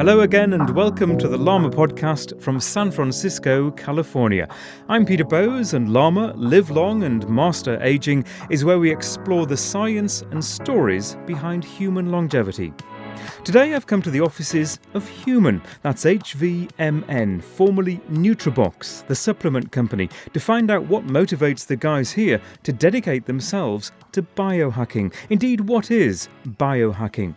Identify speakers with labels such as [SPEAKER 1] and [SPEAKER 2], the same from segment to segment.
[SPEAKER 1] Hello again and welcome to the Llama podcast from San Francisco, California. I'm Peter Bowes, and Llama, Live Long and Master Aging is where we explore the science and stories behind human longevity. Today I've come to the offices of H.V.M.N, that's H.V.M.N, formerly Nutrabox, the supplement company, to find out what motivates the guys here to dedicate themselves to biohacking. Indeed, what is biohacking?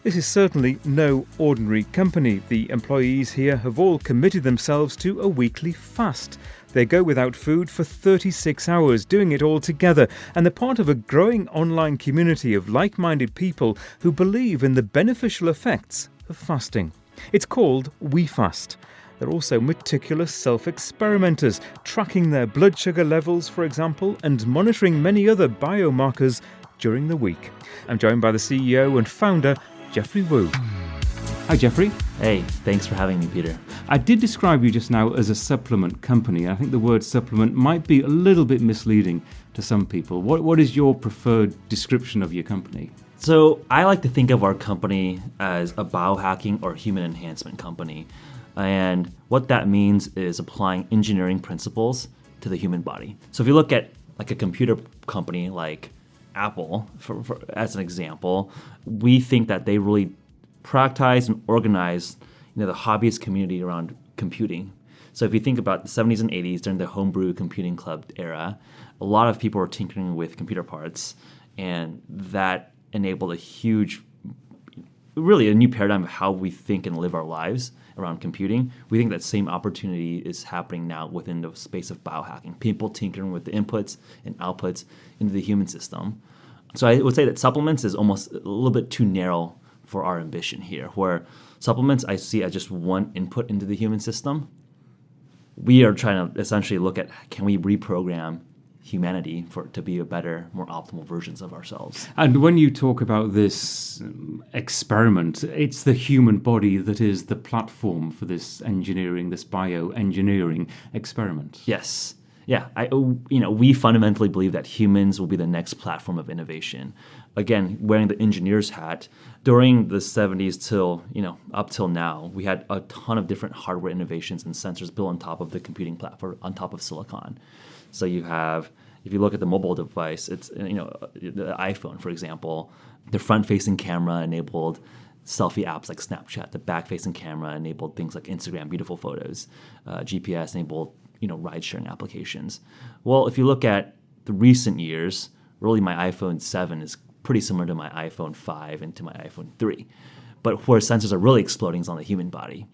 [SPEAKER 1] This is certainly no ordinary company. The employees here have all committed themselves to a weekly fast. They go without food for 36 hours, doing it all together, and they're part of a growing online community of like-minded people who believe in the beneficial effects of fasting. It's called WeFast. They're also meticulous self-experimenters, tracking their blood sugar levels, for example, and monitoring many other biomarkers during the week. I'm joined by the CEO and founder, Geoffrey Woo. Hi, Geoffrey.
[SPEAKER 2] Hey, thanks for having me, Peter.
[SPEAKER 1] I did describe you just now as a supplement company. I think the word supplement might be a little bit misleading to some people. What is your preferred description of your company?
[SPEAKER 2] So I like to think of our company as a biohacking or human enhancement company. And what that means is applying engineering principles to the human body. So if you look at like a computer company like Apple, as an example, we think that they really productize and organize the hobbyist community around computing. So if you think about the 70s and 80s during the homebrew computing club era, a lot of people were tinkering with computer parts, and that enabled really a new paradigm of how we think and live our lives around computing. We think that same opportunity is happening now within the space of biohacking, people tinkering with the inputs and outputs into the human system. So I would say that supplements is almost a little bit too narrow for our ambition here, where supplements I see as just one input into the human system. We are trying to essentially look at, can we reprogram humanity to be a better, more optimal versions of ourselves?
[SPEAKER 1] And when you talk about this experiment, it's the human body that is the platform for this engineering, this bioengineering experiment.
[SPEAKER 2] Yes. Yeah, we fundamentally believe that humans will be the next platform of innovation. Again, wearing the engineer's hat, during the 70s up till now, we had a ton of different hardware innovations and sensors built on top of the computing platform, on top of silicon. So you have, if you look at the mobile device, it's the iPhone, for example, the front-facing camera enabled selfie apps like Snapchat. The back-facing camera enabled things like Instagram, beautiful photos. GPS enabled ride-sharing applications. Well, if you look at the recent years, really my iPhone 7 is pretty similar to my iPhone 5 and to my iPhone 3. But where sensors are really exploding is on the human body.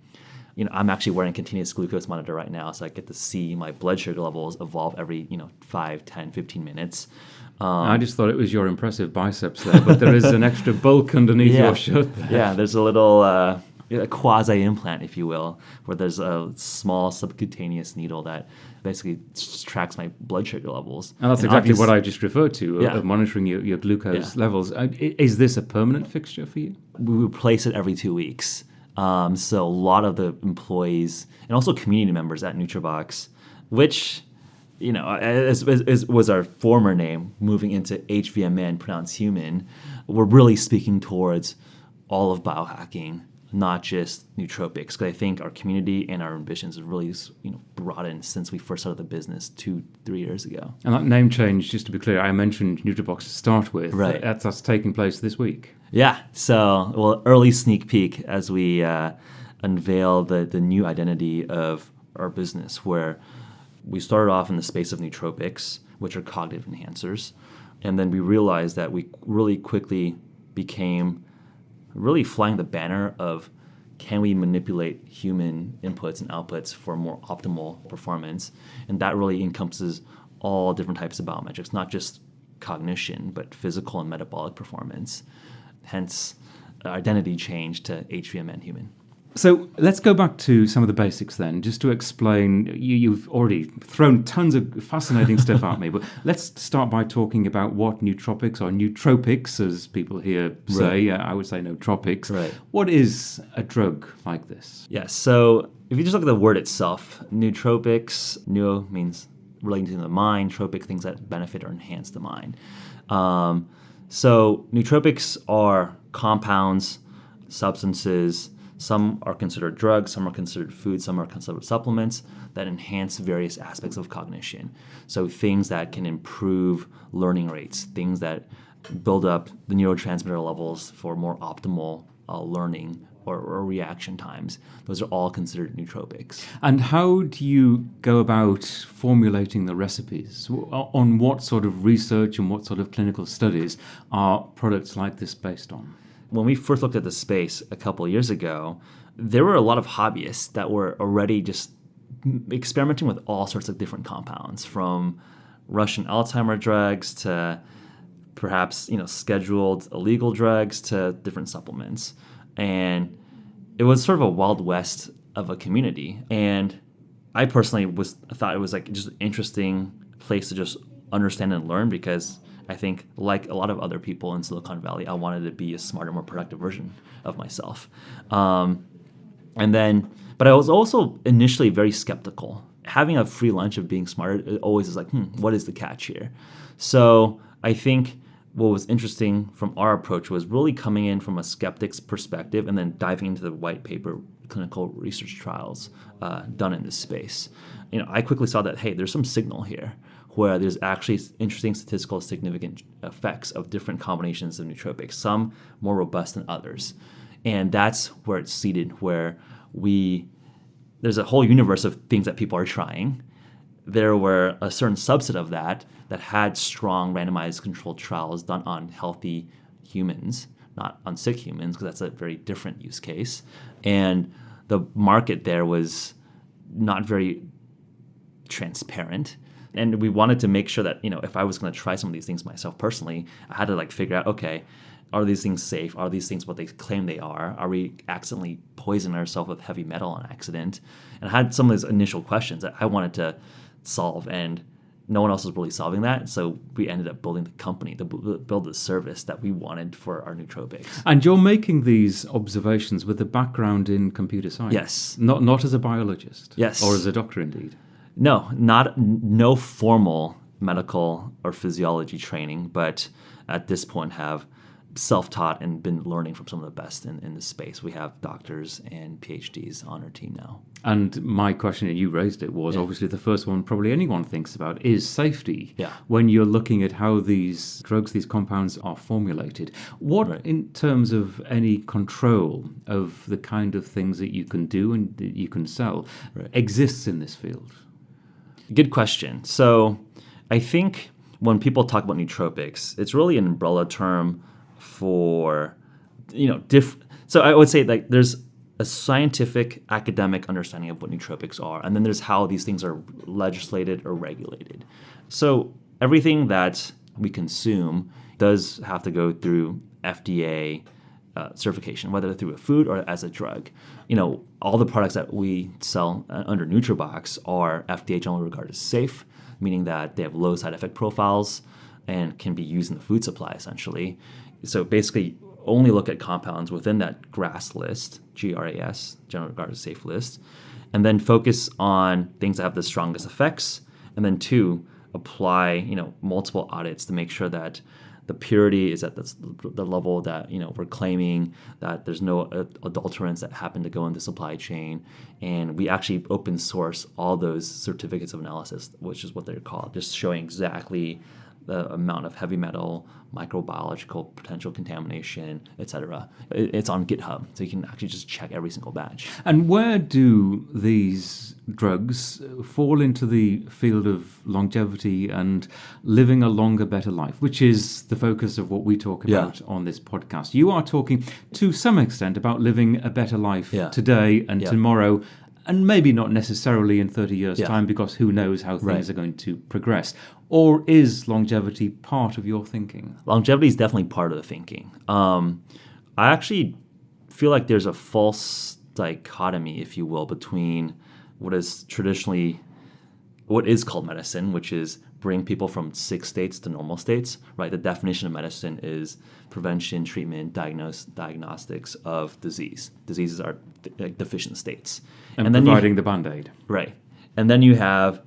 [SPEAKER 2] I'm actually wearing a continuous glucose monitor right now, so I get to see my blood sugar levels evolve every 5, 10, 15 minutes.
[SPEAKER 1] I just thought it was your impressive biceps there, but there is an extra bulk underneath your shirt there.
[SPEAKER 2] Yeah, there's a little a quasi-implant, if you will, where there's a small subcutaneous needle that basically tracks my blood sugar levels.
[SPEAKER 1] And that's exactly what I just referred to, of monitoring your glucose levels. Is this a permanent fixture for you?
[SPEAKER 2] We replace it every 2 weeks. So a lot of the employees and also community members at Nutrabox, which as was our former name, moving into H.V.M.N, pronounced human, we're really speaking towards all of biohacking, not just nootropics. Because I think our community and our ambitions have really broadened since we first started the business 2-3 years ago.
[SPEAKER 1] And that name change, just to be clear, I mentioned Nutrabox to start with.
[SPEAKER 2] Right.
[SPEAKER 1] That's taking place this week.
[SPEAKER 2] Yeah. So, early sneak peek as we unveil the new identity of our business, where we started off in the space of nootropics, which are cognitive enhancers. And then we realized that we really quickly became really flying the banner of, can we manipulate human inputs and outputs for more optimal performance? And that really encompasses all different types of biometrics, not just cognition, but physical and metabolic performance. Hence, identity change to HVMN human.
[SPEAKER 1] So let's go back to some of the basics then, just to explain. You've already thrown tons of fascinating stuff at me, but let's start by talking about what nootropics, or nootropics, as people here say.
[SPEAKER 2] Right.
[SPEAKER 1] I would say nootropics.
[SPEAKER 2] Right.
[SPEAKER 1] What is a drug like this?
[SPEAKER 2] Yes. So if you just look at the word itself, nootropics, neo means relating to the mind, tropic, things that benefit or enhance the mind. So nootropics are compounds, substances, Some are considered drugs, some are considered food, some are considered supplements that enhance various aspects of cognition. So things that can improve learning rates, things that build up the neurotransmitter levels for more optimal learning or reaction times. Those are all considered nootropics.
[SPEAKER 1] And how do you go about formulating the recipes? On what sort of research and what sort of clinical studies are products like this based on?
[SPEAKER 2] When we first looked at the space a couple of years ago, there were a lot of hobbyists that were already just experimenting with all sorts of different compounds, from Russian Alzheimer drugs to perhaps scheduled illegal drugs to different supplements. And it was sort of a wild west of a community. And I personally thought it was like just an interesting place to just understand and learn, because I think, like a lot of other people in Silicon Valley, I wanted to be a smarter, more productive version of myself. But I was also initially very skeptical. Having a free lunch of being smarter, it always is like, what is the catch here? So I think what was interesting from our approach was really coming in from a skeptic's perspective and then diving into the white paper clinical research trials done in this space. I quickly saw that, hey, there's some signal here where there's actually interesting statistical significant effects of different combinations of nootropics, some more robust than others. And that's where it's seated, where there's a whole universe of things that people are trying. There were a certain subset of that had strong randomized controlled trials done on healthy humans, not on sick humans, because that's a very different use case. And the market there was not very transparent. And we wanted to make sure that, if I was going to try some of these things myself personally, I had to figure out, okay, are these things safe? Are these things what they claim they are? Are we accidentally poisoning ourselves with heavy metal on accident? And I had some of those initial questions that I wanted to solve, and no one else was really solving that. So we ended up building the company to build the service that we wanted for our nootropics.
[SPEAKER 1] And you're making these observations with a background in computer science?
[SPEAKER 2] Yes.
[SPEAKER 1] Not as a biologist?
[SPEAKER 2] Yes.
[SPEAKER 1] Or as a doctor, indeed?
[SPEAKER 2] No formal medical or physiology training, but at this point have self-taught and been learning from some of the best in this space. We have doctors and PhDs on our team now.
[SPEAKER 1] And my question, and you raised it, was obviously the first one probably anyone thinks about is safety.
[SPEAKER 2] Yeah.
[SPEAKER 1] When you're looking at how these drugs, these compounds are formulated, what in terms of any control of the kind of things that you can do and that you can sell exists in this field?
[SPEAKER 2] Good question. So I think when people talk about nootropics, it's really an umbrella term for, so I would say there's a scientific academic understanding of what nootropics are, and then there's how these things are legislated or regulated. So everything that we consume does have to go through FDA certification, whether through a food or as a drug. All the products that we sell under NutriBox are FDA generally regarded as safe, meaning that they have low side effect profiles and can be used in the food supply, essentially. So basically, only look at compounds within that GRAS list, GRAS, generally regarded as safe list, and then focus on things that have the strongest effects, and then two, apply multiple audits to make sure that the purity is at the level that we're claiming, that there's no adulterants that happen to go in the supply chain, and we actually open source all those certificates of analysis, which is what they're called, just showing exactly the amount of heavy metal, microbiological potential contamination, etc. It's on GitHub, so you can actually just check every single batch.
[SPEAKER 1] And where do these drugs fall into the field of longevity and living a longer, better life, which is the focus of what we talk about on this podcast? You are talking to some extent about living a better life today and tomorrow, and maybe not necessarily in 30 years' time, because who knows how things are going to progress. Or is longevity part of your thinking?
[SPEAKER 2] Longevity is definitely part of the thinking. I actually feel like there's a false dichotomy, if you will, between what is called medicine, which is bring people from sick states to normal states, right? The definition of medicine is prevention, treatment, diagnostics of disease. Diseases are deficient states.
[SPEAKER 1] And then providing the Band-Aid.
[SPEAKER 2] Right. And then you have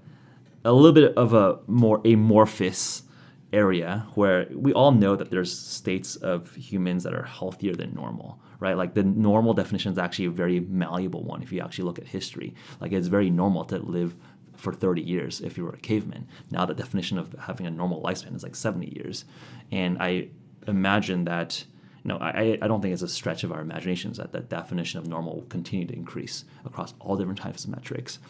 [SPEAKER 2] a little bit of a more amorphous area where we all know that there's states of humans that are healthier than normal, right? Like the normal definition is actually a very malleable one if you actually look at history. Like it's very normal to live for 30 years if you were a caveman. Now the definition of having a normal lifespan is like 70 years. And I imagine that, I don't think it's a stretch of our imaginations that the definition of normal will continue to increase across all different types of metrics.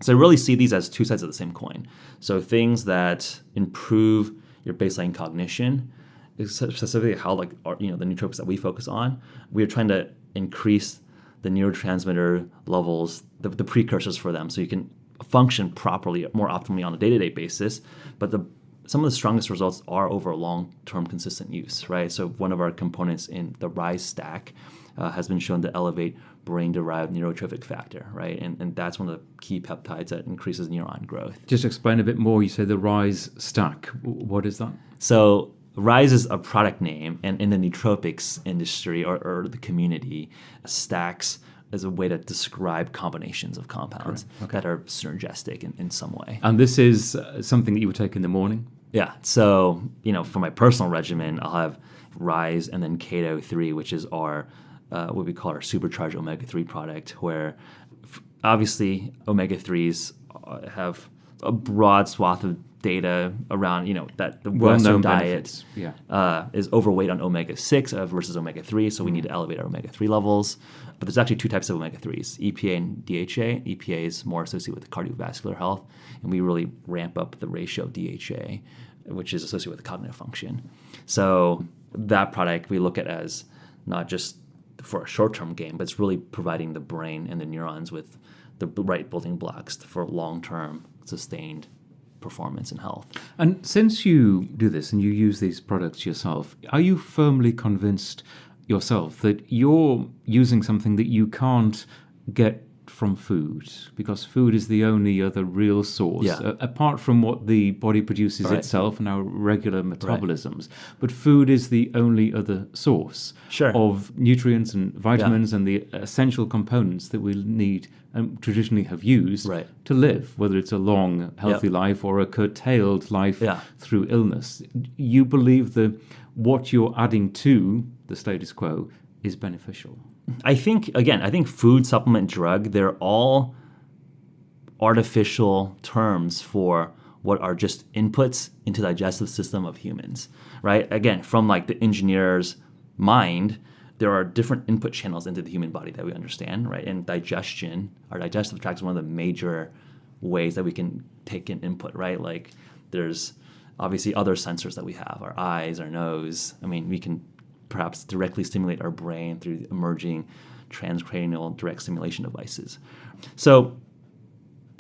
[SPEAKER 2] So I really see these as two sides of the same coin. So things that improve your baseline cognition, specifically how the nootropics that we focus on, we're trying to increase the neurotransmitter levels, the precursors for them, so you can function properly, more optimally on a day-to-day basis. But some of the strongest results are over long-term consistent use, right? So one of our components in the RISE stack has been shown to elevate brain-derived neurotrophic factor, right? And that's one of the key peptides that increases neuron growth.
[SPEAKER 1] Just explain a bit more. You say the RISE stack. What is that?
[SPEAKER 2] So RISE is a product name, and in the nootropics industry or the community, stacks is a way to describe combinations of compounds that are synergistic in some way.
[SPEAKER 1] And this is something that you would take in the morning?
[SPEAKER 2] Yeah. So, for my personal regimen, I'll have RISE and then Keto 3, which is our what we call our supercharged omega-3 product, where obviously omega-3s have a broad swath of data around, that the Western diet is overweight on omega-6 versus omega-3, so we need to elevate our omega-3 levels. But there's actually two types of omega-3s, EPA and DHA. EPA is more associated with cardiovascular health, and we really ramp up the ratio of DHA, which is associated with cognitive function. So that product we look at as not just for a short-term gain, but it's really providing the brain and the neurons with the right building blocks for long-term sustained performance and health.
[SPEAKER 1] And since you do this and you use these products yourself, are you firmly convinced yourself that you're using something that you can't get from food, because food is the only other real source, apart from what the body produces itself and our regular metabolisms. But food is the only other source of nutrients and vitamins and the essential components that we need and traditionally have used to live, whether it's a long, healthy life or a curtailed life through illness. You believe that what you're adding to the status quo is beneficial?
[SPEAKER 2] I think food, supplement, drug, they're all artificial terms for what are just inputs into the digestive system of humans, right? Again, from like the engineer's mind, there are different input channels into the human body that we understand, right? And digestion, our digestive tract is one of the major ways that we can take in input, right? Like there's obviously other sensors that we have, our eyes, our nose. I mean, we can perhaps directly stimulate our brain through emerging transcranial direct stimulation devices. So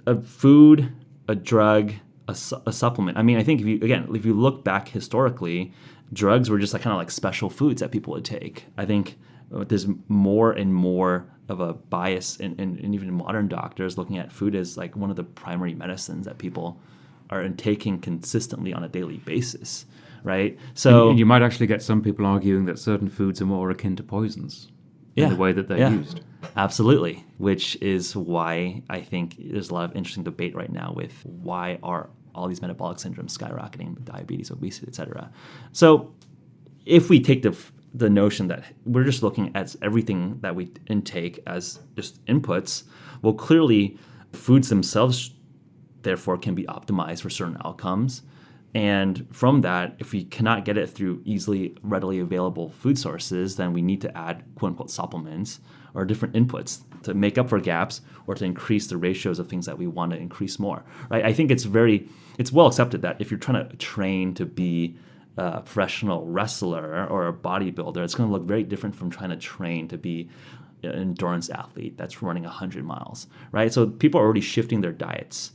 [SPEAKER 2] a food, a drug, a supplement. I mean, I think if you look back historically, drugs were just kind of like special foods that people would take. I think there's more and more of a bias in even modern doctors looking at food as like one of the primary medicines that people are taking consistently on a daily basis. Right, so
[SPEAKER 1] and you might actually get some people arguing that certain foods are more akin to poisons in the way that they're used.
[SPEAKER 2] Absolutely, which is why I think there's a lot of interesting debate right now with why are all these metabolic syndromes skyrocketing, diabetes, obesity, etc. So if we take the notion that we're just looking at everything that we intake as just inputs, well, clearly foods themselves therefore can be optimized for certain outcomes. And from that, if we cannot get it through easily, readily available food sources, then we need to add quote-unquote supplements or different inputs to make up for gaps or to increase the ratios of things that we want to increase more. Right? I think it's well accepted that if you're trying to train to be a professional wrestler or a bodybuilder, it's going to look very different from trying to train to be an endurance athlete that's running 100 miles. Right? So people are already shifting their diets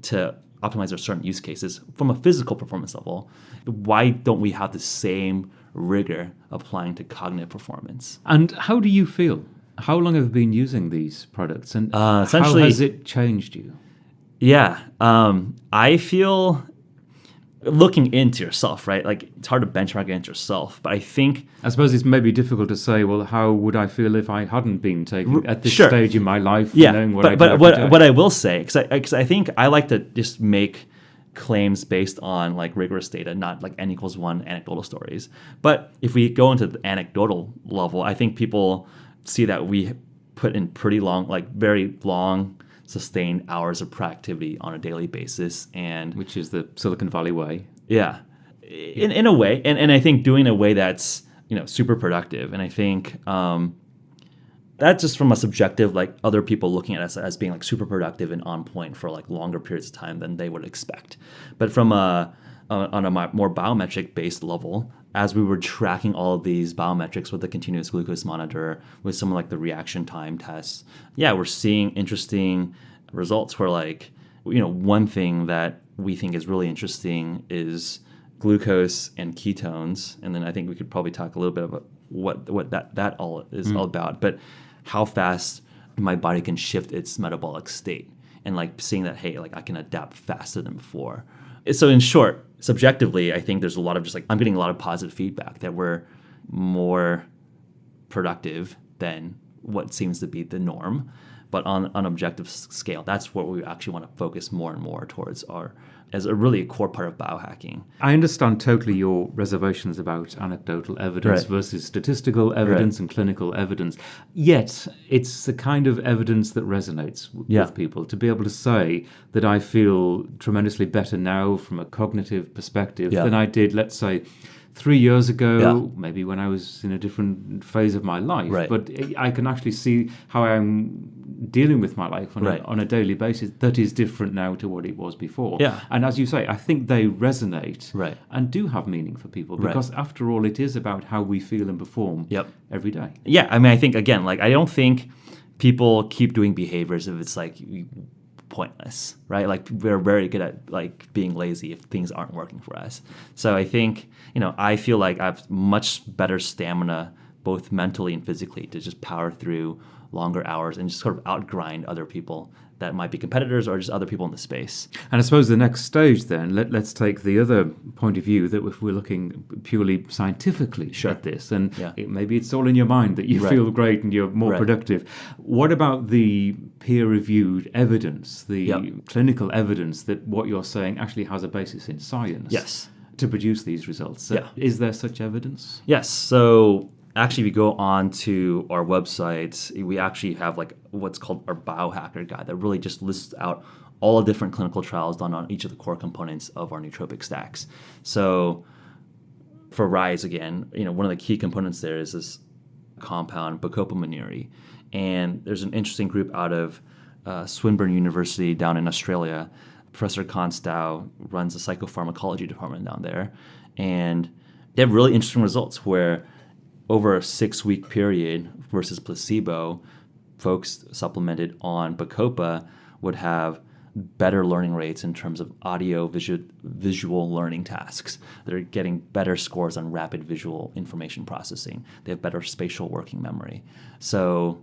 [SPEAKER 2] to optimize their certain use cases from a physical performance level. Why don't we have the same rigor applying to cognitive performance?
[SPEAKER 1] And how do you feel? How long have you been using these products, and
[SPEAKER 2] essentially,
[SPEAKER 1] how has it changed you?
[SPEAKER 2] Yeah, I feel looking into yourself, right? Like it's hard to benchmark against yourself, but I suppose
[SPEAKER 1] it's maybe difficult to say, well, how would I feel if I hadn't been taking at this stage in my life, knowing what I do every day?
[SPEAKER 2] What I will say, because I think I like to just make claims based on like rigorous data, not like N=1 anecdotal stories. But if we go into the anecdotal level, I think people see that we put in pretty long, like very long, sustained hours of productivity on a daily basis, and
[SPEAKER 1] which is the Silicon Valley way.
[SPEAKER 2] Yeah, in a way, and I think doing a way that's super productive, and I think that's just from a subjective, like other people looking at us as being like super productive and on point for like longer periods of time than they would expect. But from on a more biometric based level, as we were tracking all of these biometrics with the continuous glucose monitor, with some like the reaction time tests, we're seeing interesting results where like, one thing that we think is really interesting is glucose and ketones. And then I think we could probably talk a little bit about what that all is all about. But how fast my body can shift its metabolic state, and like seeing that, hey, like I can adapt faster than before. So in short, subjectively, I think there's a lot of just like, I'm getting a lot of positive feedback that we're more productive than what seems to be the norm. But on an objective scale, that's what we actually want to focus more and more towards as a really core part of biohacking.
[SPEAKER 1] I understand totally your reservations about anecdotal evidence versus statistical evidence and clinical evidence. Yet, it's the kind of evidence that resonates with people. To be able to say that I feel tremendously better now from a cognitive perspective than I did, let's say, 3 years ago, maybe when I was in a different phase of my life.
[SPEAKER 2] Right.
[SPEAKER 1] But I can actually see how I'm dealing with my life on a daily basis that is different now to what it was before.
[SPEAKER 2] Yeah.
[SPEAKER 1] And as you say, I think they resonate
[SPEAKER 2] Right.
[SPEAKER 1] and do have meaning for people, because after all, it is about how we feel and perform every day.
[SPEAKER 2] Yeah, I mean, I think, again, like I don't think people keep doing behaviors if it's like pointless, right? Like we're very good at like being lazy if things aren't working for us. So I think, I feel like I have much better stamina, both mentally and physically, to just power through longer hours and just sort of outgrind other people that might be competitors or just other people in the space.
[SPEAKER 1] And I suppose the next stage then, let's take the other point of view, that if we're looking purely scientifically at this, and maybe it's all in your mind that you feel great and you're more productive. What about the peer-reviewed evidence, the clinical evidence that what you're saying actually has a basis in science?
[SPEAKER 2] Yes.
[SPEAKER 1] To produce these results. Is there such evidence?
[SPEAKER 2] Yes. So actually, if you go on to our website, we actually have like what's called our biohacker guide that really just lists out all the different clinical trials done on each of the core components of our nootropic stacks. So for RISE, again, one of the key components there is this compound bacopa. And there's an interesting group out of Swinburne University down in Australia. Professor Constow runs the psychopharmacology department down there. And they have really interesting results where over a 6-week period versus placebo, folks supplemented on bacopa would have better learning rates in terms of audio visual learning tasks. They're getting better scores on rapid visual information processing. They have better spatial working memory. So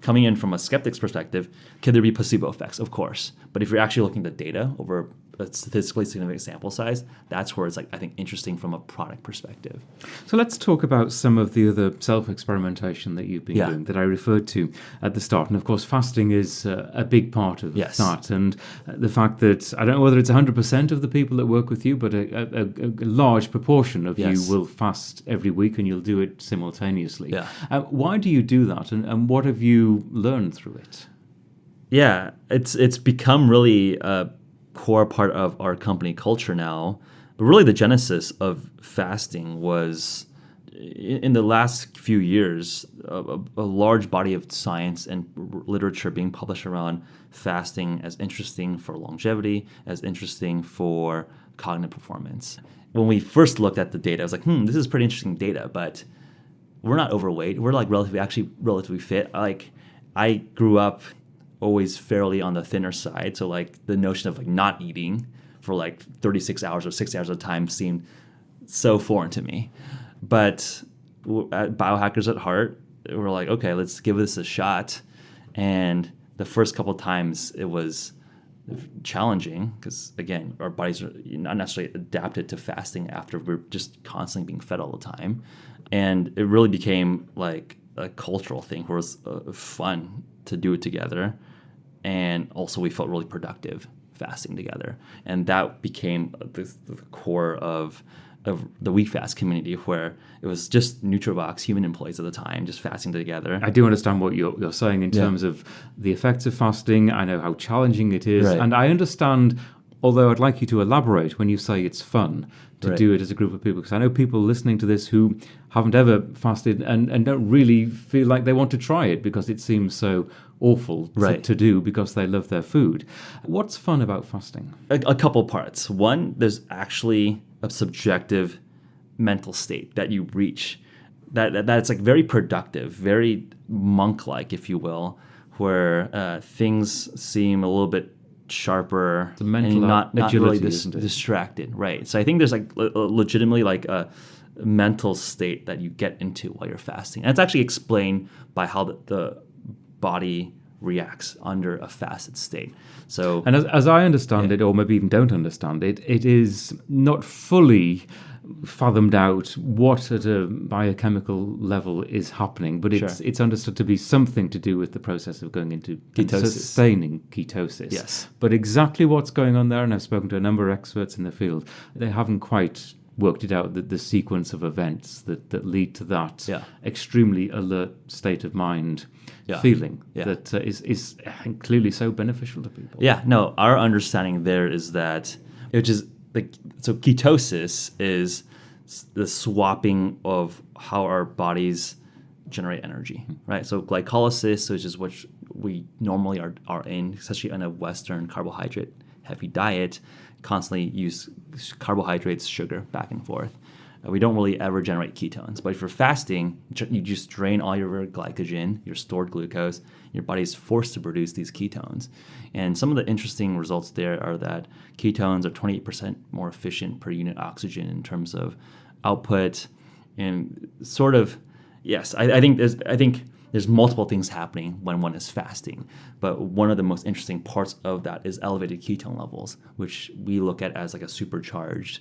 [SPEAKER 2] coming in from a skeptic's perspective, can there be placebo effects? Of course. But if you're actually looking at the data over a statistically significant sample size, that's where it's like, I think, interesting from a product perspective.
[SPEAKER 1] So let's talk about some of the other self-experimentation that you've been doing that I referred to at the start. And of course, fasting is a big part of that. And the fact that, I don't know whether it's 100% of the people that work with you, but a large proportion of you will fast every week and you'll do it simultaneously. Why do you do that? And what have you learned through it?
[SPEAKER 2] Yeah, it's become really a core part of our company culture now. But really the genesis of fasting was in the last few years, a large body of science and literature being published around fasting as interesting for longevity, as interesting for cognitive performance. When we first looked at the data, I was like, this is pretty interesting data, but we're not overweight. We're like relatively fit. Like I grew up always fairly on the thinner side. So like the notion of like not eating for like 36 hours or 60 hours at a time seemed so foreign to me. But at Biohackers at Heart, we're like, okay, let's give this a shot. And the first couple of times it was challenging because, again, our bodies are not necessarily adapted to fasting after we're just constantly being fed all the time. And it really became like a cultural thing where it was fun to do it together. And also we felt really productive fasting together. And that became the core of the WeFast community, where it was just NutriBox human employees at the time just fasting together.
[SPEAKER 1] I do understand what you're saying in terms of the effects of fasting. I know how challenging it is.
[SPEAKER 2] Right.
[SPEAKER 1] And I understand, although I'd like you to elaborate when you say it's fun to do it as a group of people, because I know people listening to this who haven't ever fasted and don't really feel like they want to try it because it seems so awful to do because they love their food. What's fun about fasting?
[SPEAKER 2] A couple parts. One, there's actually a subjective mental state that you reach that's like very productive, very monk-like, if you will, where things seem a little bit sharper
[SPEAKER 1] mental
[SPEAKER 2] and not really
[SPEAKER 1] isn't it?
[SPEAKER 2] distracted. Right. So I think there's like legitimately like a mental state that you get into while you're fasting. And it's actually explained by how the body reacts under a fasted state. So,
[SPEAKER 1] and as I understand it, or maybe even don't understand it, it is not fully fathomed out what at a biochemical level is happening, but it's understood to be something to do with the process of going into
[SPEAKER 2] ketosis,
[SPEAKER 1] sustaining ketosis.
[SPEAKER 2] Yes.
[SPEAKER 1] But exactly what's going on there, and I've spoken to a number of experts in the field, they haven't quite worked it out, the sequence of events that lead to that extremely alert state of mind feeling that is clearly so beneficial to people.
[SPEAKER 2] Yeah, no, our understanding there is that, which is like, so ketosis is the swapping of how our bodies generate energy, right? So glycolysis, which is what we normally are in, especially on a Western carbohydrate heavy diet, constantly use carbohydrates, sugar, back and forth. We don't really ever generate ketones. But if you're fasting, you just drain all your glycogen, your stored glucose. Your body's forced to produce these ketones. And some of the interesting results there are that ketones are 28% more efficient per unit oxygen in terms of output. And sort of, yes, I think there's multiple things happening when one is fasting. But one of the most interesting parts of that is elevated ketone levels, which we look at as like a supercharged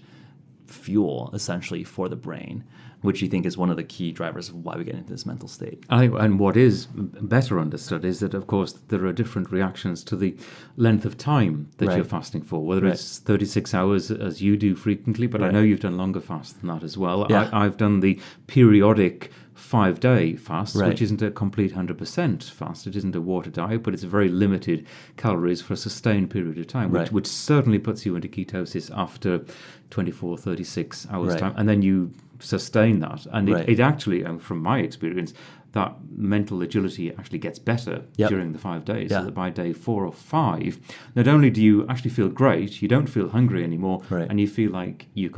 [SPEAKER 2] fuel essentially for the brain, which you think is one of the key drivers of why we get into this mental state.
[SPEAKER 1] And what is better understood is that, of course, there are different reactions to the length of time that you're fasting for, whether it's 36 hours as you do frequently, but I know you've done longer fasts than that as well.
[SPEAKER 2] Yeah.
[SPEAKER 1] I've done the periodic 5-day fast, which isn't a complete 100% fast. It isn't a water diet, but it's very limited calories for a sustained period of time, which certainly puts you into ketosis after 24, 36 hours time. And then you sustain that. And it actually, from my experience, that mental agility actually gets better during the 5 days. So that by day 4 or 5, not only do you actually feel great, you don't feel hungry anymore, and you feel like you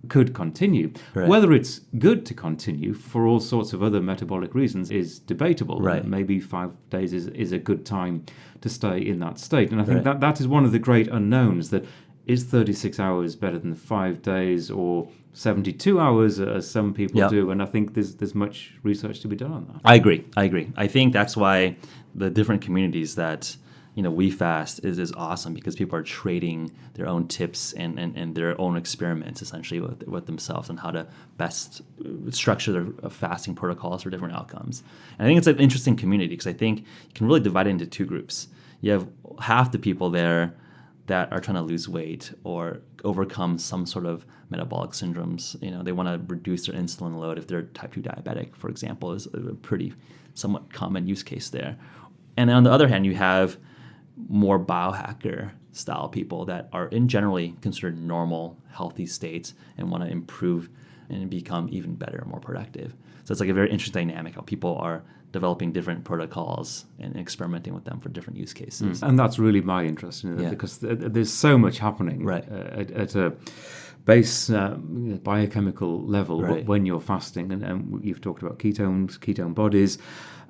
[SPEAKER 1] could continue. Whether it's good to continue for all sorts of other metabolic reasons is debatable. Maybe 5 days is a good time to stay in that state. And I think that is one of the great unknowns, that is 36 hours better than 5 days or 72 hours, as some people do, and I think there's much research to be done on that.
[SPEAKER 2] I agree. I think that's why the different communities that WeFast is awesome, because people are trading their own tips and their own experiments essentially with themselves on how to best structure their fasting protocols for different outcomes. And I think it's an interesting community because I think you can really divide it into two groups. You have half the people there that are trying to lose weight or overcome some sort of metabolic syndromes. They want to reduce their insulin load if they're type 2 diabetic, for example, is a pretty somewhat common use case there. And on the other hand, you have more biohacker style people that are in generally considered normal, healthy states and want to improve and become even better, more productive. So it's like a very interesting dynamic how people are developing different protocols and experimenting with them for different use cases.
[SPEAKER 1] And that's really my interest in it, because there's so much happening at a base biochemical level when you're fasting. And you've talked about ketones, ketone bodies.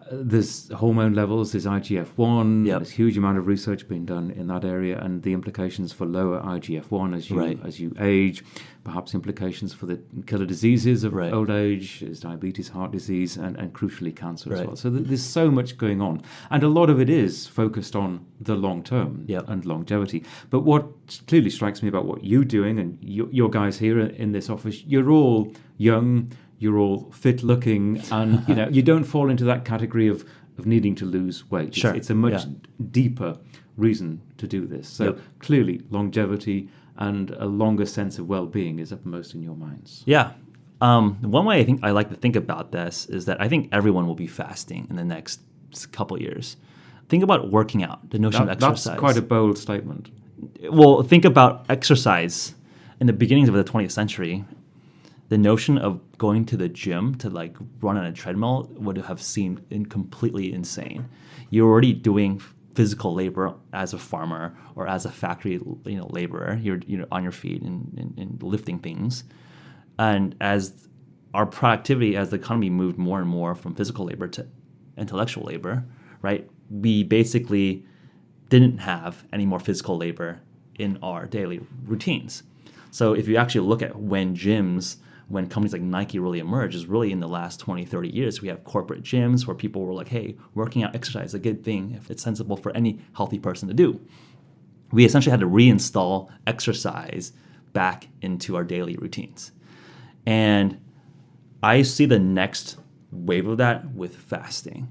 [SPEAKER 1] There's hormone levels, there's IGF-1, there's a huge amount of research being done in that area, and the implications for lower IGF-1 as you age, perhaps implications for the killer diseases of old age, there's diabetes, heart disease, and crucially cancer as well. So there's so much going on, and a lot of it is focused on the long term and longevity. But what clearly strikes me about what you're doing, and your guys here in this office, you're all young, you're all fit looking, and you don't fall into that category of needing to lose weight. It's a much deeper reason to do this. So
[SPEAKER 2] Yep.
[SPEAKER 1] clearly, longevity and a longer sense of well-being is uppermost in your minds.
[SPEAKER 2] Yeah. One way I think I like to think about this is that I think everyone will be fasting in the next couple years. Think about working out, the notion of exercise.
[SPEAKER 1] That's quite a bold statement.
[SPEAKER 2] Well, think about exercise. In the beginnings of the 20th century, the notion of going to the gym to like run on a treadmill would have seemed completely insane. You're already doing physical labor as a farmer or as a factory, laborer. You're on your feet and lifting things. And as our productivity, as the economy moved more and more from physical labor to intellectual labor, right, we basically didn't have any more physical labor in our daily routines. So if you actually look at when companies like Nike really emerged, is really in the last 20, 30 years. We have corporate gyms where people were like, hey, working out, exercise is a good thing if it's sensible for any healthy person to do. We essentially had to reinstall exercise back into our daily routines. And I see the next wave of that with fasting.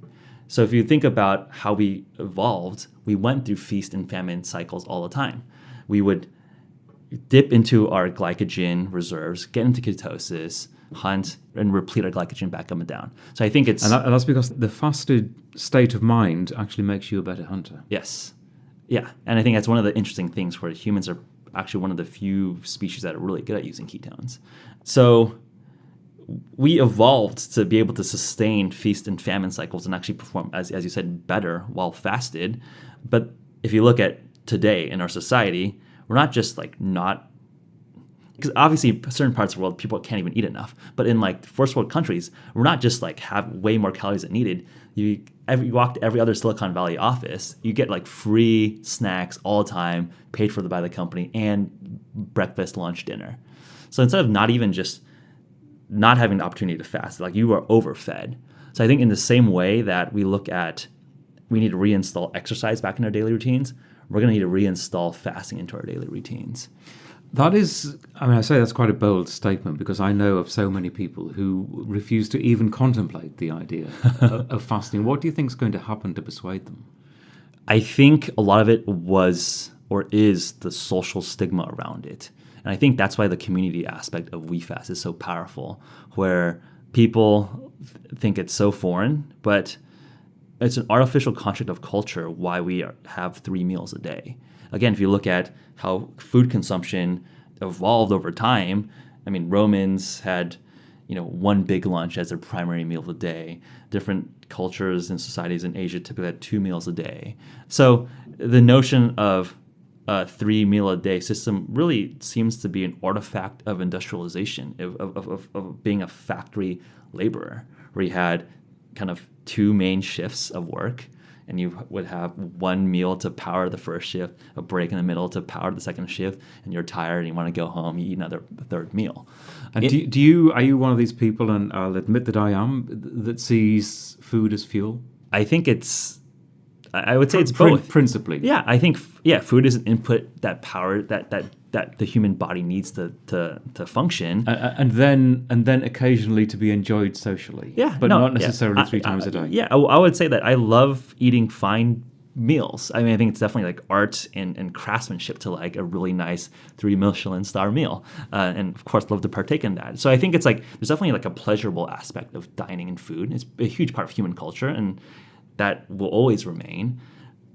[SPEAKER 2] So if you think about how we evolved, we went through feast and famine cycles all the time. We would dip into our glycogen reserves, get into ketosis, hunt, and replete our glycogen back up and down. So I think it's...
[SPEAKER 1] And that's because the fasted state of mind actually makes you a better hunter.
[SPEAKER 2] Yes. Yeah. And I think that's one of the interesting things where humans are actually one of the few species that are really good at using ketones. So we evolved to be able to sustain feast and famine cycles and actually perform, as you said, better while fasted. But if you look at today in our society, we're not just like not, because obviously certain parts of the world people can't even eat enough. But in like first world countries, we're not just like have way more calories than needed. You walk to every other Silicon Valley office, you get like free snacks all the time, paid for by the company, and breakfast, lunch, dinner. So instead of not even just not having the opportunity to fast, like you are overfed. So I think in the same way that we look at, we need to reinstall exercise back in our daily routines, we're going to need to reinstall fasting into our daily routines.
[SPEAKER 1] That is, I say that's quite a bold statement because I know of so many people who refuse to even contemplate the idea of fasting. What do you think is going to happen to persuade them?
[SPEAKER 2] I think a lot of it was or is the social stigma around it. And I think that's why the community aspect of WeFast is so powerful, where people think it's so foreign, but it's an artificial construct of culture why we have 3 meals a day. Again, if you look at how food consumption evolved over time, I mean, Romans had, one big lunch as their primary meal of the day. Different cultures and societies in Asia typically had 2 meals a day. So the notion of a 3 meal a day system really seems to be an artifact of industrialization, of being a factory laborer, where you had kind of 2 main shifts of work, and you would have 1 meal to power the first shift, a break in the middle to power the second shift, and you're tired and you want to go home, you eat another third meal.
[SPEAKER 1] And are you one of these people, and I'll admit that I am, that sees food as fuel?
[SPEAKER 2] I think I would say it's both.
[SPEAKER 1] Principally.
[SPEAKER 2] Yeah, I think food is an input that power that the human body needs to function,
[SPEAKER 1] and then occasionally to be enjoyed socially.
[SPEAKER 2] Yeah,
[SPEAKER 1] but not necessarily 3 times a day.
[SPEAKER 2] Yeah, I would say that I love eating fine meals. I mean, I think it's definitely like art and craftsmanship to like a really nice 3 Michelin star meal, and of course love to partake in that. So I think it's like there's definitely like a pleasurable aspect of dining and food. It's a huge part of human culture, and that will always remain.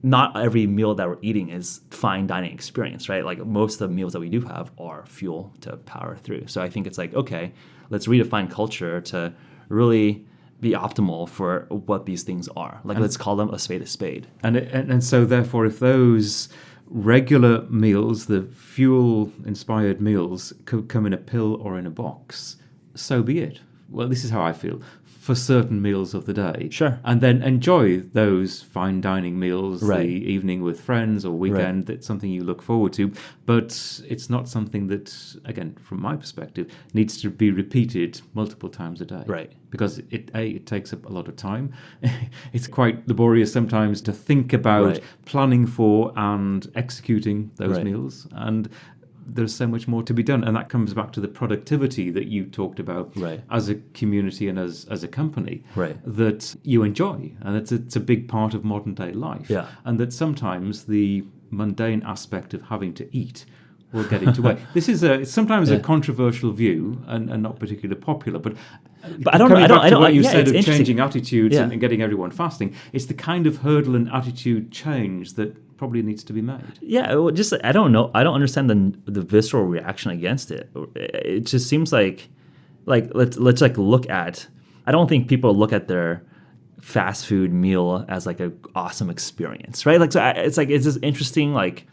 [SPEAKER 2] Not every meal that we're eating is fine dining experience, right? Like most of the meals that we do have are fuel to power through. So I think it's like, okay, let's redefine culture to really be optimal for what these things are. Like, let's call them a spade a spade.
[SPEAKER 1] And so therefore, if those regular meals, the fuel-inspired meals, could come in a pill or in a box, so be it. Well, this is how I feel. For certain meals of the day.
[SPEAKER 2] Sure.
[SPEAKER 1] And then enjoy those fine dining meals,
[SPEAKER 2] right.
[SPEAKER 1] The evening with friends or weekend.
[SPEAKER 2] Right.
[SPEAKER 1] That's something you look forward to. But it's not something that, again, from my perspective, needs to be repeated multiple times a day.
[SPEAKER 2] Right.
[SPEAKER 1] Because it takes up a lot of time. It's quite laborious sometimes to think about
[SPEAKER 2] right.
[SPEAKER 1] planning for and executing those
[SPEAKER 2] right.
[SPEAKER 1] meals. And there's so much more to be done. And that comes back to the productivity that you talked about as a community and as a company that you enjoy. And it's a big part of modern day life.
[SPEAKER 2] Yeah.
[SPEAKER 1] And that sometimes the mundane aspect of having to eat will get into way. This is sometimes a controversial view and not particularly popular, but
[SPEAKER 2] I don't know.
[SPEAKER 1] What you said of changing attitudes and getting everyone fasting, it's the kind of hurdle and attitude change that probably needs to be made.
[SPEAKER 2] Yeah, well, just I don't know. I don't understand the visceral reaction against it. It just seems like let's like look at. I don't think people look at their fast food meal as like an awesome experience, right? Like, so it's this interesting like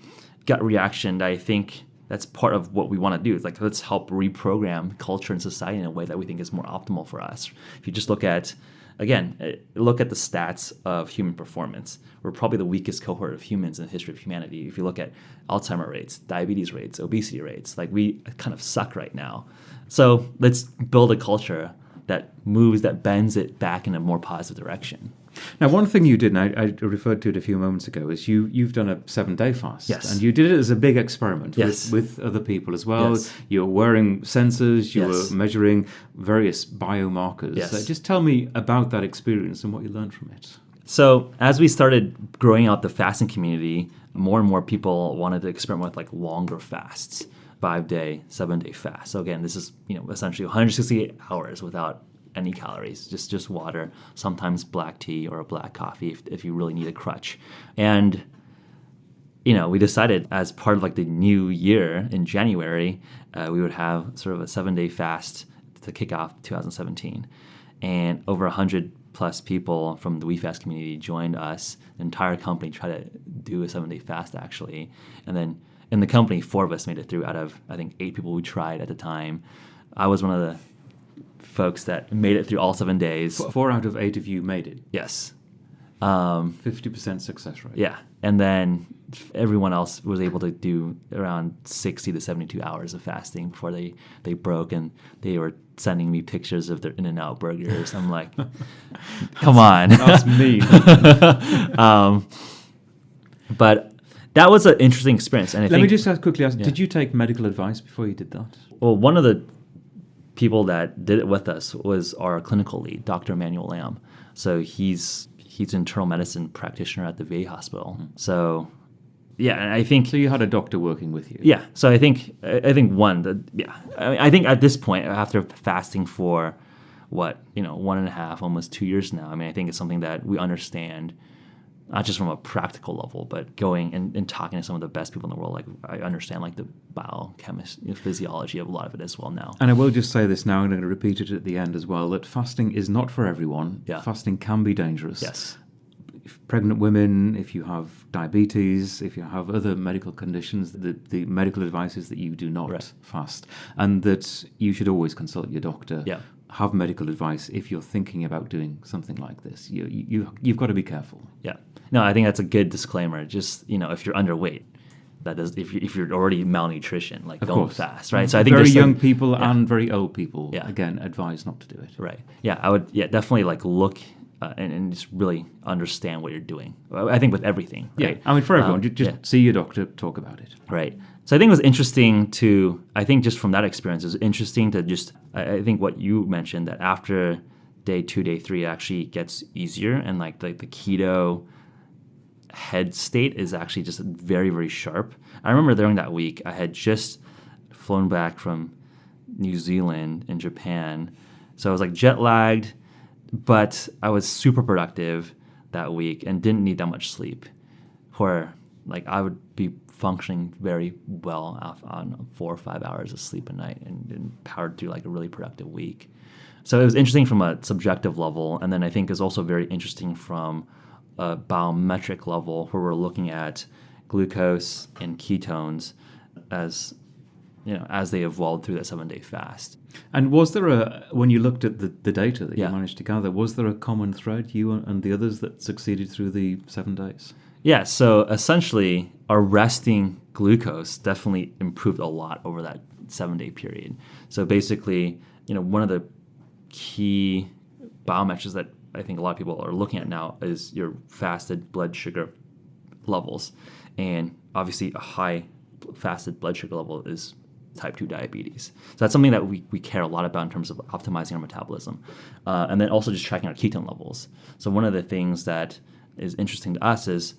[SPEAKER 2] gut reaction that I think that's part of what we want to do. It's like, let's help reprogram culture and society in a way that we think is more optimal for us. If you just look at the stats of human performance, we're probably the weakest cohort of humans in the history of humanity. If you look at Alzheimer rates, diabetes rates, obesity rates, like we kind of suck right now. So let's build a culture that bends it back in a more positive direction.
[SPEAKER 1] Now, one thing you did, and I referred to it a few moments ago, is you've done a 7-day fast.
[SPEAKER 2] Yes.
[SPEAKER 1] And you did it as a big experiment with other people as well.
[SPEAKER 2] Yes.
[SPEAKER 1] You were wearing sensors, you
[SPEAKER 2] Yes.
[SPEAKER 1] were measuring various biomarkers.
[SPEAKER 2] Yes.
[SPEAKER 1] Just tell me about that experience and what you learned from it.
[SPEAKER 2] So as we started growing out the fasting community, more and more people wanted to experiment with like longer fasts, 5-day, 7-day fast. So again, this is essentially 168 hours without any calories, just water, sometimes black tea or a black coffee if you really need a crutch. And we decided as part of like the new year in January, we would have sort of a 7-day fast to kick off 2017. And over 100 plus people from the WeFast community joined us. The entire company tried to do a 7-day fast actually. And then in the company, 4 of us made it through out of, I think, 8 people we tried at the time. I was one of the folks that made it through all 7 days.
[SPEAKER 1] 4 out of 8 of you made it.
[SPEAKER 2] Yes.
[SPEAKER 1] 50% success rate.
[SPEAKER 2] Yeah. And then everyone else was able to do around 60 to 72 hours of fasting before they broke, and they were sending me pictures of their In-N-Out burgers. I'm like, come on.
[SPEAKER 1] That's mean.
[SPEAKER 2] But that was an interesting experience. And
[SPEAKER 1] Let me just quickly ask, did you take medical advice before you did that?
[SPEAKER 2] Well, one of the people that did it with us was our clinical lead, Dr. Emmanuel Lamb. So he's an internal medicine practitioner at the VA hospital. So, yeah, and I think...
[SPEAKER 1] So you had a doctor working with you?
[SPEAKER 2] Yeah. So I think I think at this point, after fasting for 1.5, almost 2 years now, I think it's something that we understand, not just from a practical level, but going and talking to some of the best people in the world. Like, I understand like the biochemistry, physiology of a lot of it as well now.
[SPEAKER 1] And I will just say this now, and I'm going to repeat it at the end as well, that fasting is not for everyone.
[SPEAKER 2] Yeah.
[SPEAKER 1] Fasting can be dangerous.
[SPEAKER 2] Yes.
[SPEAKER 1] If pregnant women, if you have diabetes, if you have other medical conditions, the medical advice is that you do not fast, and that you should always consult your doctor.
[SPEAKER 2] Yeah.
[SPEAKER 1] Have medical advice if you're thinking about doing something like this. You've got to be careful.
[SPEAKER 2] Yeah. No, I think that's a good disclaimer. Just, if you're underweight, that is, if you're already malnutrition, like don't fast, right? So I think
[SPEAKER 1] very young people and very old people, again, advise not to do it.
[SPEAKER 2] Right. Yeah, I would definitely like look and just really understand what you're doing. I think with everything, right?
[SPEAKER 1] Yeah, for everyone, just see your doctor, talk about it.
[SPEAKER 2] Right. So I think it was interesting just from that experience, it was interesting to I think what you mentioned, that after day 2, day 3, it actually gets easier, and like the keto head state is actually just very, very sharp. I remember during that week, I had just flown back from New Zealand and Japan. So I was like jet lagged, but I was super productive that week and didn't need that much sleep, where like I would be functioning very well on 4 or 5 hours of sleep a night and powered through like a really productive week. So it was interesting from a subjective level, and then I think it's also very interesting from a biometric level, where we're looking at glucose and ketones as they evolved through that 7-day fast.
[SPEAKER 1] And was there when you looked at the data that you managed to gather, was there a common thread, you and the others, that succeeded through the 7 days?
[SPEAKER 2] Yeah, so essentially our resting glucose definitely improved a lot over that 7-day period. So basically, one of the key biometrics that I think a lot of people are looking at now is your fasted blood sugar levels. And obviously a high fasted blood sugar level is type 2 diabetes. So that's something that we care a lot about in terms of optimizing our metabolism. And then also just tracking our ketone levels. So one of the things that is interesting to us is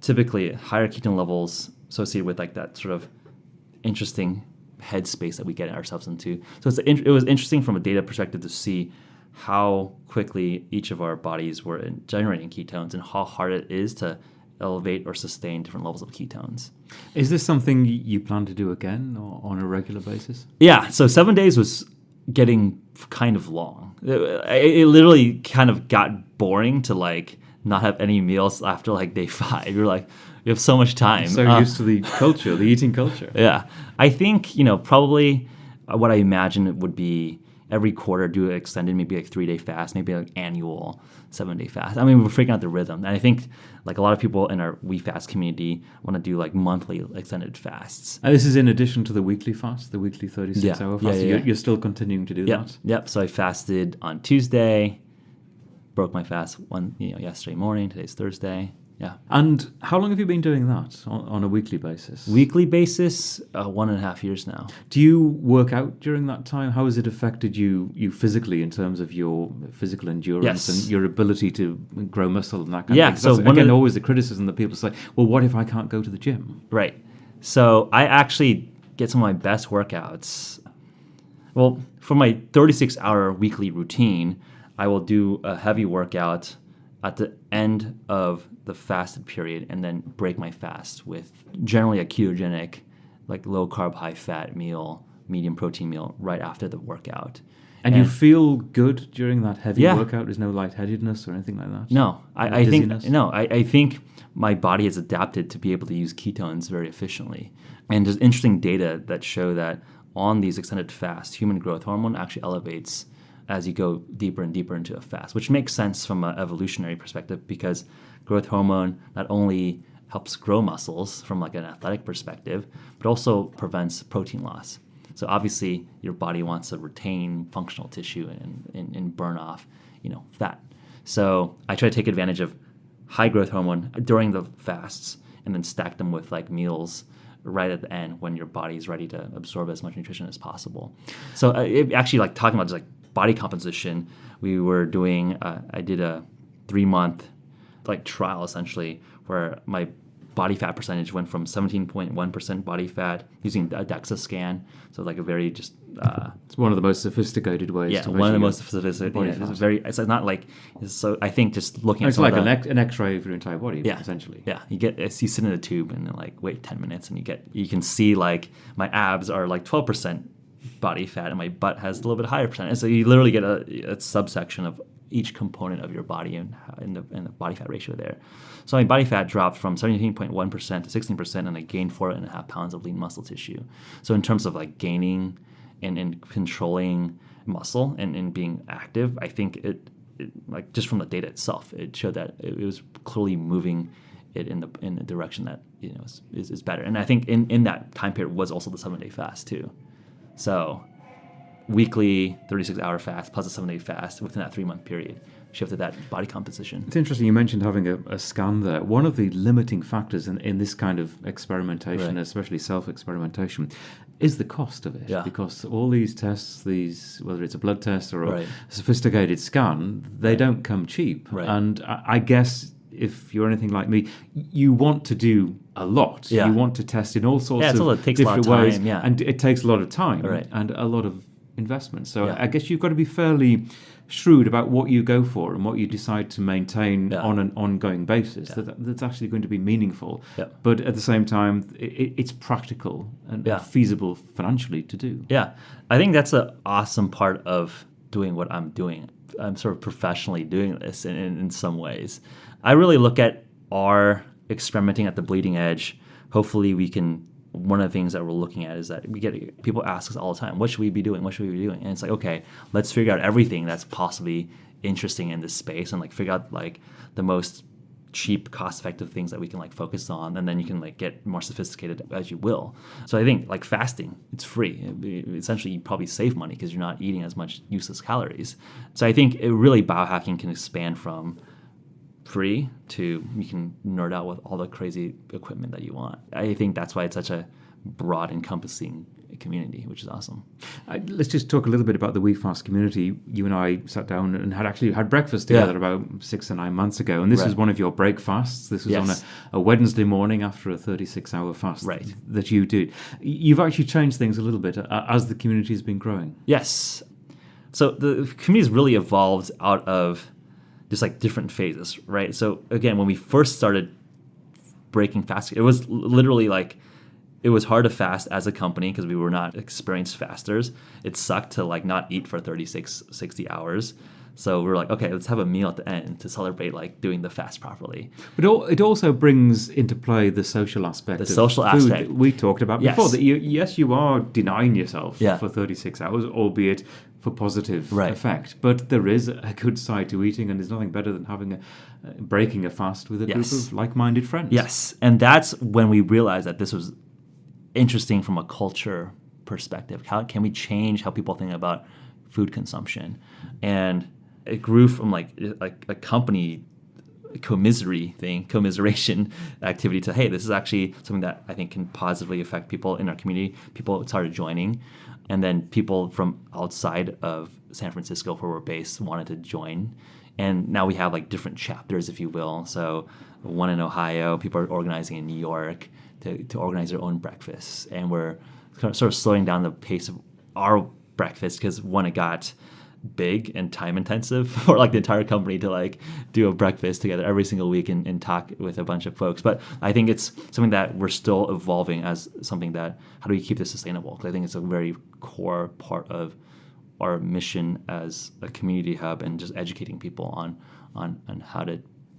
[SPEAKER 2] typically higher ketone levels associated with like that sort of interesting headspace that we get ourselves into. So it was interesting from a data perspective to see how quickly each of our bodies were generating ketones and how hard it is to elevate or sustain different levels of ketones.
[SPEAKER 1] Is this something you plan to do again or on a regular basis?
[SPEAKER 2] Yeah, so 7 days was getting kind of long. It literally kind of got boring to like not have any meals after like day 5. You're like, you have so much time.
[SPEAKER 1] So used to the culture, the eating culture.
[SPEAKER 2] Yeah. I think, probably what I imagine it would be every quarter do an extended, maybe like 3-day fast, maybe like annual 7-day fast. I mean, we're figuring out the rhythm. And I think like a lot of people in our WeFast community want to do like monthly extended fasts.
[SPEAKER 1] And this is in addition to the weekly fast, the weekly 36-hour fast.
[SPEAKER 2] Yeah.
[SPEAKER 1] You're still continuing to do that?
[SPEAKER 2] Yep. So I fasted on Tuesday, broke my fast yesterday morning. Today's Thursday. Yeah.
[SPEAKER 1] And how long have you been doing that on a weekly basis?
[SPEAKER 2] Weekly basis, 1.5 years now.
[SPEAKER 1] Do you work out during that time? How has it affected you physically in terms of your physical endurance and your ability to grow muscle and that kind of thing?
[SPEAKER 2] So
[SPEAKER 1] that's, again, always the criticism that people say, well, what if I can't go to the gym?
[SPEAKER 2] Right. So I actually get some of my best workouts. Well, for my 36-hour weekly routine, I will do a heavy workout at the end of the fasted period and then break my fast with generally a ketogenic, like low carb, high fat meal, medium protein meal right after the workout.
[SPEAKER 1] And you feel good during that heavy workout? There's no lightheadedness or anything like that?
[SPEAKER 2] No, I think my body has adapted to be able to use ketones very efficiently. And there's interesting data that show that on these extended fasts, human growth hormone actually elevates as you go deeper and deeper into a fast, which makes sense from an evolutionary perspective because growth hormone not only helps grow muscles from like an athletic perspective, but also prevents protein loss. So obviously your body wants to retain functional tissue and burn off, fat. So I try to take advantage of high growth hormone during the fasts and then stack them with like meals right at the end when your body is ready to absorb as much nutrition as possible. So actually like talking about just like body composition, we were doing, I did a 3-month like trial essentially where my body fat percentage went from 17.1% body fat using a DEXA scan. So like a very just...
[SPEAKER 1] it's one of the most sophisticated ways to measure
[SPEAKER 2] one of the most sophisticated. It's not like... So I think just looking at...
[SPEAKER 1] It's like an X-ray of your entire body, essentially.
[SPEAKER 2] Yeah, you sit in a tube and then like wait 10 minutes and you can see like my abs are like 12% body fat and my butt has a little bit higher percent. And so you literally get a subsection of each component of your body and the body fat ratio there. So my body fat dropped from 17.1% to 16% and I gained 4.5 pounds of lean muscle tissue. So in terms of like gaining and controlling muscle and being active, I think it like just from the data itself, it showed that it was clearly moving it in the direction that is better. And I think in that time period was also the 7-day fast too. So weekly 36-hour fast plus a 7-day fast within that 3-month period shifted that body composition.
[SPEAKER 1] It's interesting you mentioned having a scan there. One of the limiting factors in this kind of experimentation, especially self-experimentation, is the cost of it. Because all these tests, whether it's a blood test or a sophisticated scan, they don't come cheap. And I guess if you're anything like me, you want to do a lot. You want to test in all sorts of different ways. And it takes a lot of time and a lot of investment. So I guess you've got to be fairly shrewd about what you go for and what you decide to maintain on an ongoing basis. That's actually going to be meaningful. But at the same time, it's practical and feasible financially to do.
[SPEAKER 2] Yeah. I think that's an awesome part of doing what I'm doing. I'm sort of professionally doing this in some ways. I really look at our experimenting at the bleeding edge. Hopefully we can, one of the things that we're looking at is that we get people ask us all the time, what should we be doing? What should we be doing? And it's like, okay, let's figure out everything that's possibly interesting in this space and like figure out like the most cheap, cost-effective things that we can like focus on, and then you can like get more sophisticated as you will. So I think like fasting, it's free. Essentially, you probably save money because you're not eating as much useless calories. So I think it really biohacking can expand from free to you can nerd out with all the crazy equipment that you want. I think that's why it's such a broad, encompassing community, which is awesome.
[SPEAKER 1] Let's just talk a little bit about the WeFast community. You and I sat down and had breakfast together about 6 or 9 months ago, and this was one of your break fasts. This was on a Wednesday morning after a 36-hour fast that you did. You've actually changed things a little bit as the community has been growing.
[SPEAKER 2] Yes. So the community has really evolved out of just like different phases, right? So again, when we first started breaking fast, it was literally like, it was hard to fast as a company because we were not experienced fasters. It sucked to like not eat for 36, 60 hours. So we were like, okay, let's have a meal at the end to celebrate like doing the fast properly.
[SPEAKER 1] But it also brings into play the social aspect.
[SPEAKER 2] The social
[SPEAKER 1] food
[SPEAKER 2] aspect
[SPEAKER 1] we talked about before. That you are denying yourself for 36 hours, albeit for positive effect. But there is a good side to eating, and there's nothing better than having breaking a fast with a group of like-minded friends.
[SPEAKER 2] Yes, and that's when we realized that this was interesting from a culture perspective. How can we change how people think about food consumption? And it grew from like a company commiseration activity to, hey, this is actually something that I think can positively affect people in our community. People started joining, and then people from outside of San Francisco, where we're based, wanted to join. And now we have like different chapters, if you will. So one in Ohio, people are organizing in New York to organize their own breakfasts. And we're sort of slowing down the pace of our breakfast because, one, it got big and time intensive for like the entire company to like do a breakfast together every single week and talk with a bunch of folks. But I think it's something that we're still evolving as something that, how do we keep this sustainable? Because I think it's a very core part of our mission as a community hub and just educating people on how to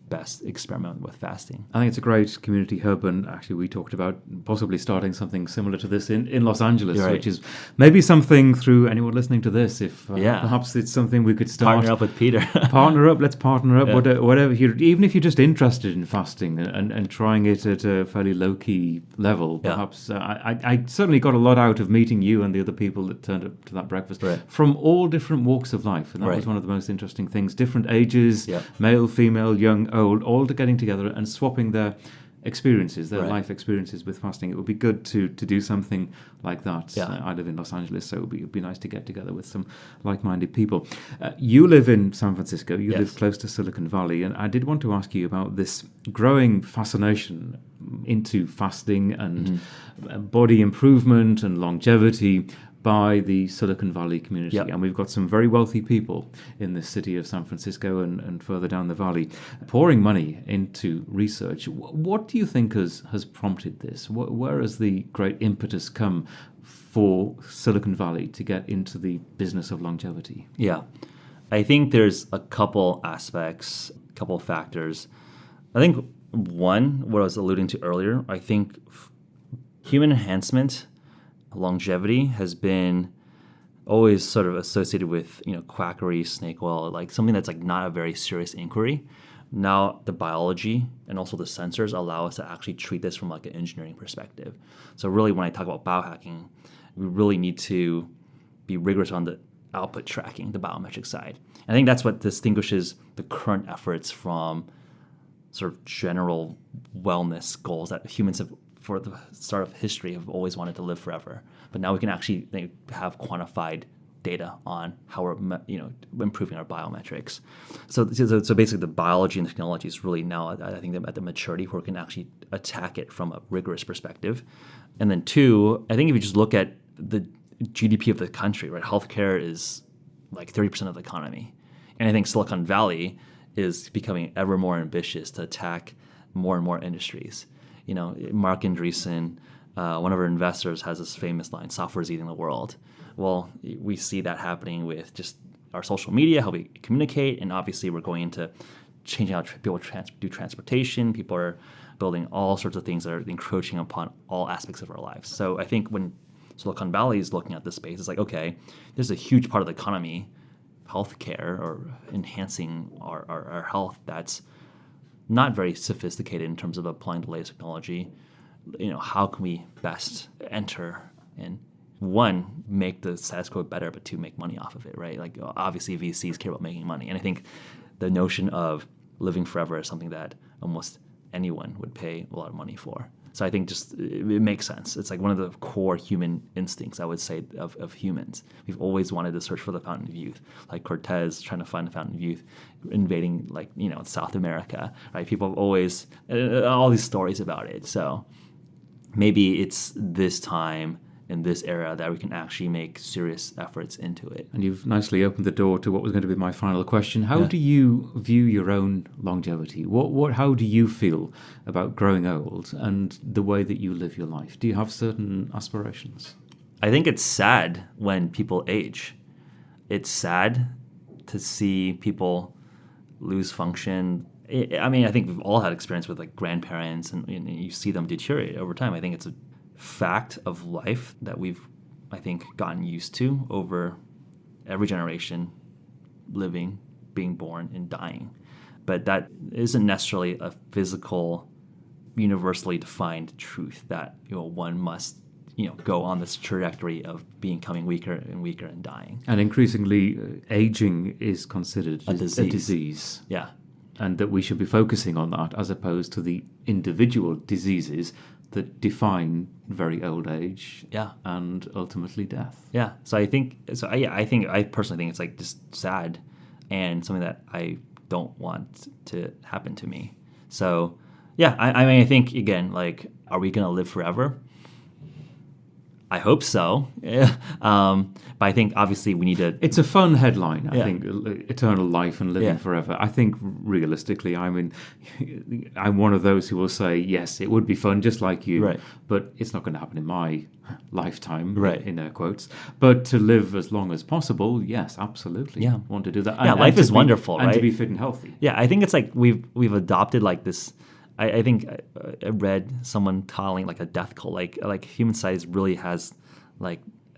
[SPEAKER 2] best experiment with fasting.
[SPEAKER 1] I think it's a great community hub, and actually we talked about possibly starting something similar to this in Los Angeles, which is maybe something through anyone listening to this, if perhaps it's something we could start.
[SPEAKER 2] Partner up with Peter.
[SPEAKER 1] Let's partner up, whatever. Even if you're just interested in fasting and trying it at a fairly low-key level, perhaps. I certainly got a lot out of meeting you and the other people that turned up to that breakfast from all different walks of life, and that was one of the most interesting things. Different ages, male, female, young, old, all getting together and swapping their experiences, their life experiences with fasting. It would be good to do something like that. I live in Los Angeles, so it would be nice to get together with some like-minded people. You live in San Francisco. You live close to Silicon Valley, and I did want to ask you about this growing fascination into fasting and body improvement and longevity by the Silicon Valley community. And we've got some very wealthy people in the city of San Francisco and further down the valley pouring money into research. What do you think has prompted this? Where has the great impetus come for Silicon Valley to get into the business of longevity?
[SPEAKER 2] Yeah, I think there's a couple aspects, a couple factors. I think one, what I was alluding to earlier, I think human enhancement, longevity has been always sort of associated with, quackery, snake oil, like something that's like not a very serious inquiry. Now the biology and also the sensors allow us to actually treat this from like an engineering perspective. So really, when I talk about biohacking, we really need to be rigorous on the output tracking, the biometric side. I think that's what distinguishes the current efforts from sort of general wellness goals that humans have, for the start of history, have always wanted to live forever. But now we can actually have quantified data on how we're improving our biometrics. So basically the biology and the technology is really now, I think, at the maturity where we can actually attack it from a rigorous perspective. And then two, I think if you just look at the GDP of the country, right, healthcare is like 30% of the economy. And I think Silicon Valley is becoming ever more ambitious to attack more and more industries. Mark Andreessen, one of our investors, has this famous line, "Software is eating the world." Well, we see that happening with just our social media, how we communicate, and obviously we're going into changing how people do transportation. People are building all sorts of things that are encroaching upon all aspects of our lives. So I think when Silicon Valley is looking at this space, it's like, okay, there's a huge part of the economy, healthcare, or enhancing our health, that's not very sophisticated in terms of applying the latest technology. How can we best enter and, one, make the status quo better, but two, make money off of it, right? Like, obviously VCs care about making money. And I think the notion of living forever is something that almost anyone would pay a lot of money for. So I think just it makes sense. It's like one of the core human instincts, I would say, of humans. We've always wanted to search for the fountain of youth, like Cortez trying to find the fountain of youth, invading South America, right? People have always, all these stories about it. So maybe it's this time in this era that we can actually make serious efforts into it.
[SPEAKER 1] And you've nicely opened the door to what was going to be my final question. How do you view your own longevity? How do you feel about growing old and the way that you live your life? Do you have certain aspirations?
[SPEAKER 2] I think it's sad when people age. It's sad to see people lose function. I think we've all had experience with like grandparents, and you see them deteriorate over time. I think it's a fact of life that we've, I think, gotten used to over every generation, living, being born, and dying. But that isn't necessarily a physical, universally defined truth that one must go on this trajectory of becoming weaker and weaker and dying.
[SPEAKER 1] And increasingly, aging is considered a disease.
[SPEAKER 2] Yeah.
[SPEAKER 1] And that we should be focusing on that as opposed to the individual diseases that define very old age, and ultimately death.
[SPEAKER 2] Yeah. So I personally think it's like just sad and something that I don't want to happen to me. So yeah, I think again, like, are we gonna live forever? I hope so. Yeah. But I think obviously we need to...
[SPEAKER 1] It's a fun headline, I think, eternal life and living forever. I think realistically, I'm one of those who will say, yes, it would be fun, just like you,
[SPEAKER 2] right,
[SPEAKER 1] but it's not going to happen in my lifetime,
[SPEAKER 2] right,
[SPEAKER 1] in air quotes. But to live as long as possible, yes, absolutely.
[SPEAKER 2] Yeah.
[SPEAKER 1] Want to do that.
[SPEAKER 2] Yeah, life is wonderful, right?
[SPEAKER 1] And to be fit and healthy.
[SPEAKER 2] Yeah, I think it's like we've adopted like this... I think I read someone calling like a death cult, like human society really has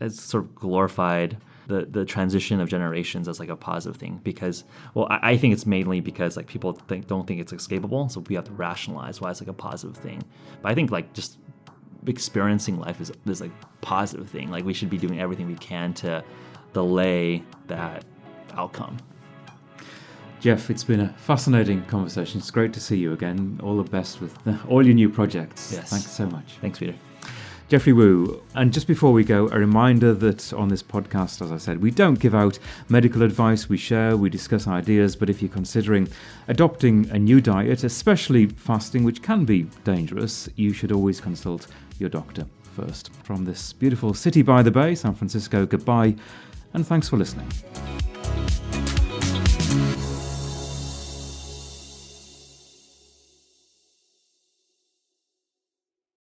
[SPEAKER 2] sort of glorified the transition of generations as like a positive thing, because I think it's mainly because like people don't think it's escapable, so we have to rationalize why it's like a positive thing. But I think like just experiencing life is like a positive thing. Like we should be doing everything we can to delay that outcome.
[SPEAKER 1] Geoff, it's been a fascinating conversation. It's great to see you again. All the best with all your new projects.
[SPEAKER 2] Yes.
[SPEAKER 1] Thanks so much.
[SPEAKER 2] Thanks, Peter.
[SPEAKER 1] Geoffrey Woo. And just before we go, a reminder that on this podcast, as I said, we don't give out medical advice. We share, we discuss ideas. But if you're considering adopting a new diet, especially fasting, which can be dangerous, you should always consult your doctor first. From this beautiful city by the bay, San Francisco, goodbye, and thanks for listening.